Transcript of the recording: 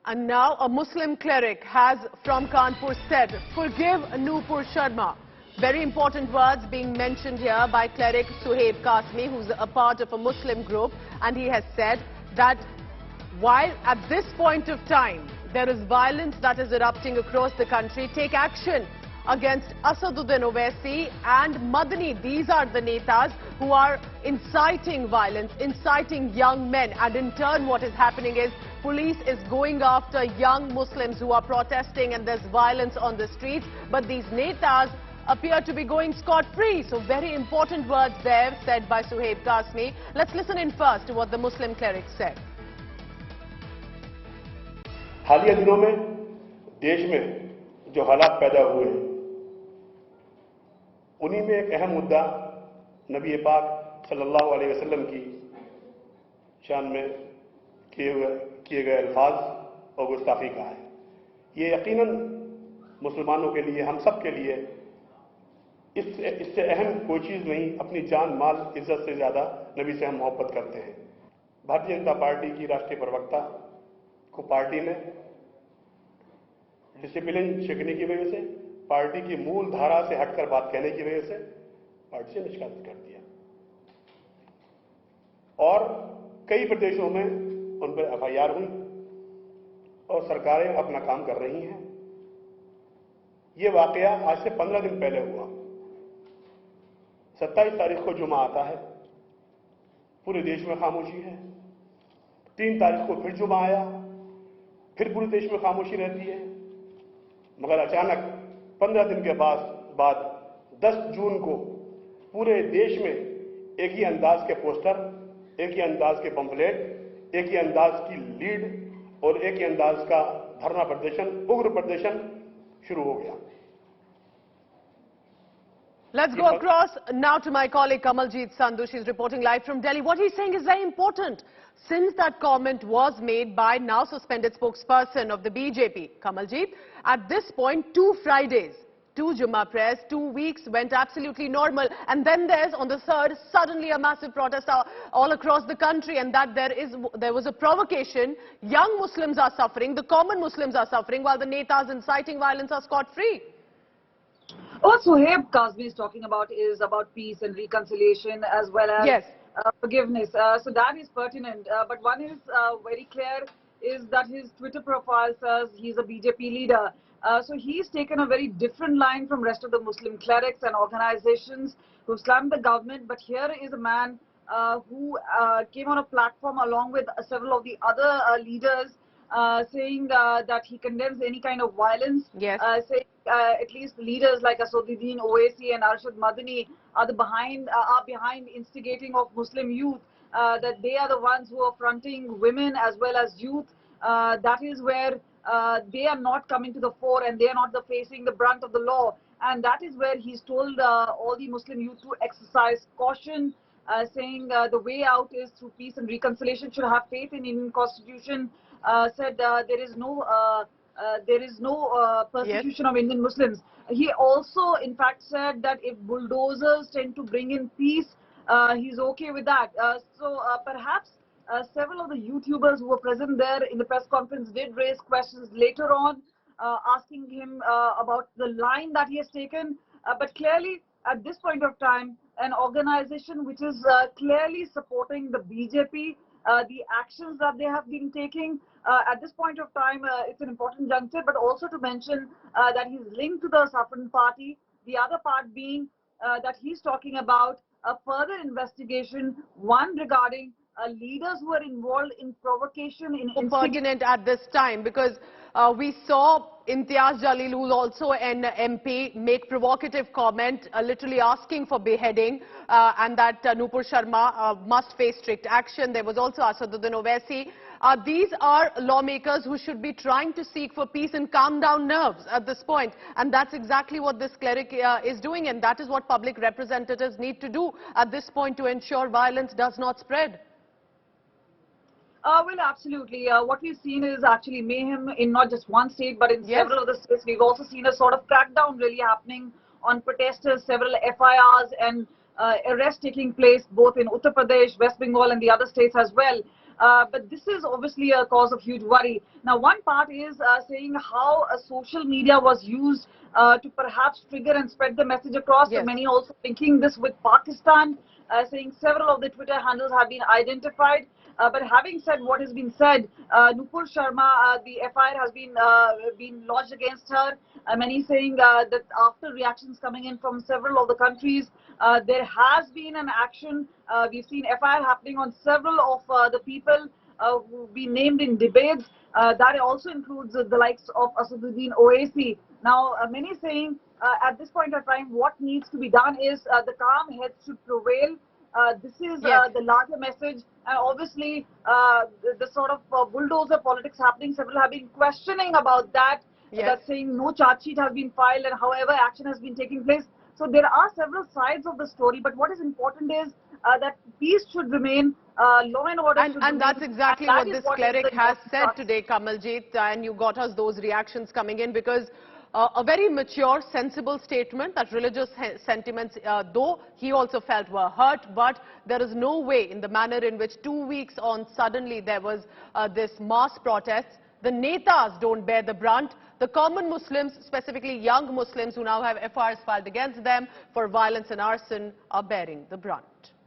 And now a Muslim cleric has from Kanpur said, forgive Nupur Sharma. Very important words being mentioned here by cleric Suhaib Qasmi, who's a part of a Muslim group. And he has said that while at this point of time there is violence that is erupting across the country, take action against Asaduddin Owaisi and Madani. These are the netas who are inciting violence, inciting young men. And in turn what is happening is police is going after young Muslims who are protesting and there's violence on the streets. But these netas appear to be going scot-free. So very important words there said by Suhaib Qasmi. Let's listen in first to what the Muslim cleric said. हालिया दिनों में देश में जो हालात पैदा हुए हैं उन्हीं में एक अहम मुद्दा नबी पाक सल्लल्लाहु अलैहि वसल्लम की शान में किए गए अल्फाज और गुस्ताखी का है। ये यकीनन मुसलमानों के लिए, हम सब के लिए इससे अहम कोई चीज़ नहीं। अपनी जान, माल, इज्जत से ज़्यादा नबी से हम मोहब्बत करते हैं। भारतीय जनता पार्टी की राष्ट्रीय प्रवक्ता को पार्टी ने डिसिप्लिन छिकने की वजह से, पार्टी की मूल धारा से हटकर बात कहने की वजह से पार्टी से निष्कासित कर दिया और कई प्रदेशों में उन पर FIR हुई और सरकारें अपना काम कर रही हैं। ये वाकया आज से 15 दिन पहले हुआ। 27 तारीख को जुमा आता है, पूरे देश में खामोशी है। 3 तारीख को फिर जुमा आया, फिर पूरे देश में खामोशी रहती है। मगर अचानक 15 दिन के बाद 10 जून को पूरे देश में एक ही अंदाज के पोस्टर, एक ही अंदाज के पंफलेट, एक ही अंदाज की लीड और एक ही अंदाज का धरना प्रदर्शन, उग्र प्रदर्शन शुरू हो गया। Let's go across now to my colleague Kamaljeet Sandhu. She's reporting live from Delhi. What he's saying is very important. Since that comment was made by now suspended spokesperson of the BJP, Kamaljeet, at this point, 2 Fridays, 2 Jummah prayers, 2 weeks went absolutely normal. And then there's, on the 3rd, suddenly a massive protest all across the country, and that there was a provocation. Young Muslims are suffering, the common Muslims are suffering, while the netas inciting violence are scot-free. What Suhaib Qasmi is talking about is about peace and reconciliation as well as yes. Forgiveness. So that is pertinent. But one is very clear is that his Twitter profile says he's a BJP leader. So he's taken a very different line from rest of the Muslim clerics and organizations who slammed the government. But here is a man who came on a platform along with several of the other leaders saying that he condemns any kind of violence. Yes. Saying at least leaders like Asaduddin, Owaisi and Madani are behind instigating of Muslim youth, that they are the ones who are fronting women as well as youth. That is where they are not coming to the fore and they are not facing the brunt of the law. And that is where he's told all the Muslim youth to exercise caution, saying the way out is through peace and reconciliation, should have faith in Indian Constitution, said there is no persecution of Indian Muslims. He also, in fact, said that if bulldozers tend to bring in peace, he's okay with that. So perhaps several of the YouTubers who were present there in the press conference did raise questions later on, asking him about the line that he has taken. But clearly, at this point of time, an organization which is clearly supporting the BJP, the actions that they have been taking, at this point of time, it's an important juncture, but also to mention that he's linked to the Saffron party. The other part being that he's talking about a further investigation, one regarding leaders who are involved in provocation. Pertinent at this time, because we saw Imtiaz Jalil, who's also an MP, make provocative comment, literally asking for beheading, and that Nupur Sharma must face strict action. There was also Asaduddin Owaisi. These are lawmakers who should be trying to seek for peace and calm down nerves at this point. And that's exactly what this cleric is doing, and that is what public representatives need to do at this point to ensure violence does not spread. Well, absolutely. What we've seen is actually mayhem in not just one state, but in several of the states. We've also seen a sort of crackdown really happening on protesters, several FIRs and arrests taking place both in Uttar Pradesh, West Bengal and the other states as well. But this is obviously a cause of huge worry. Now, one part is saying how social media was used to perhaps trigger and spread the message across. Yes. So many also linking this with Pakistan, saying several of the Twitter handles have been identified. But having said what has been said, Nupur Sharma, the FIR has been lodged against her. Many saying that after reactions coming in from several of the countries, there has been an action. We've seen FIR happening on several of the people who've been named in debates. That also includes the likes of Asaduddin Owaisi. Now, many saying at this point of time, what needs to be done is the calm heads should prevail. This is the larger message, and obviously the sort of bulldozer politics happening. Several have been questioning about that. That saying no charge sheet has been filed, and however action has been taking place. So there are several sides of the story, but what is important is that peace should remain, law and order should remain. And that's exactly what this cleric has said today, Kamaljeet, and you got us those reactions coming in because a very mature, sensible statement that religious sentiments, though he also felt were hurt, but there is no way in the manner in which 2 weeks on suddenly there was this mass protest. The netas don't bear the brunt. The common Muslims, specifically young Muslims who now have FIRs filed against them for violence and arson, are bearing the brunt.